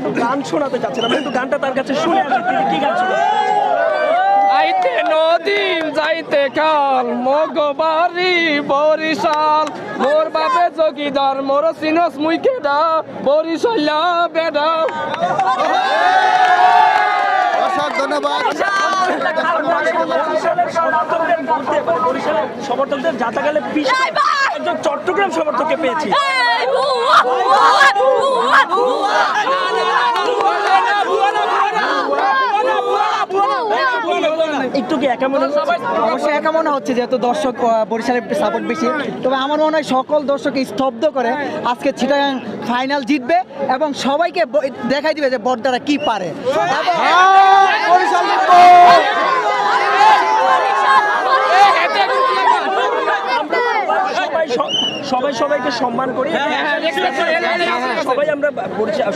একটু গান শোনাতে চাচ্ছেন, আমরা একটু গানটা তার কাছে শুনে আসি, তিনি কি গান শোনান। আইতে নদী যাইতে কাল মগবাড়ি বরিশাল মোর বাপে জগিদার মোর সিনস মুই কেডা বরিশাল্লা বেডা। ধন্যবাদ। বরিশালের সমর্থকদের যাতাকালে একজন চট্টগ্রাম সমর্থককে পেয়েছি। একটু কি একা মনে হচ্ছে? অবশ্যই একা মনে হচ্ছে, যেহেতু দর্শক বরিশালের সাপোর্ট বেশি। তবে আমার মনে হয় সকল দর্শককে স্তব্ধ করে আজকে চিটাগাং ফাইনাল জিতবে এবং সবাইকে দেখাই দিবে যে বড়দারা কি পারে। সবাই সবাইকে সম্মান করি,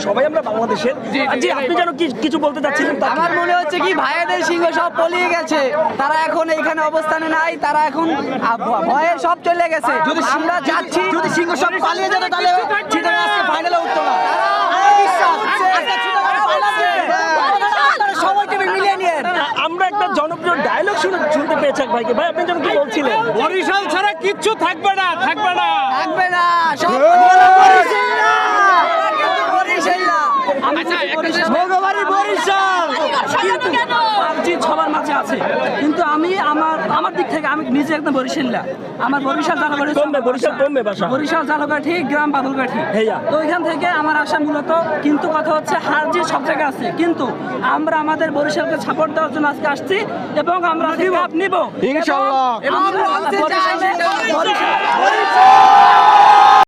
সবাই আমরা বাংলাদেশের। জি, আপনি যেন কিছু বলতে চাচ্ছিলেন। আমার মনে হচ্ছে কি ভাইয়াদের সিংহ সব পলিয়ে গেছে, তারা এখন এইখানে অবস্থানে নাই, তারা এখন ভয়ে সব চলে গেছে। যদি আমরা যাচ্ছি, যদি সিংহ সব পালিয়ে যেত তাহলে চিটাগাং আজকে ফাইনালে উঠতো না। আমরা একটা জনপ্রিয় ডায়লগ শুনতে পেয়েছি ভাইকে। ভাই, আপনি যেন কি বলছিলেন? বরিশাল ছাড়া কিচ্ছু থাকবে না, থাকবে না, থাকবে না, সব সবার মাঝে আছে, কিন্তু আমি আমার দিক থেকে আমি নিজে একদম বরিশাল্লা। আমার বরিশাল বরিশাল জালকাঠি গ্রাম বাদলকাঠি, তো ওইখান থেকে আমার আশা মূলত। কিন্তু কথা হচ্ছে হার জিত সব জায়গায় আছে, কিন্তু আমরা আমাদের বরিশালকে সাপোর্ট দেওয়ার জন্য আজকে আসছি এবং আমরা কাপ নিব ইনশাআল্লাহ।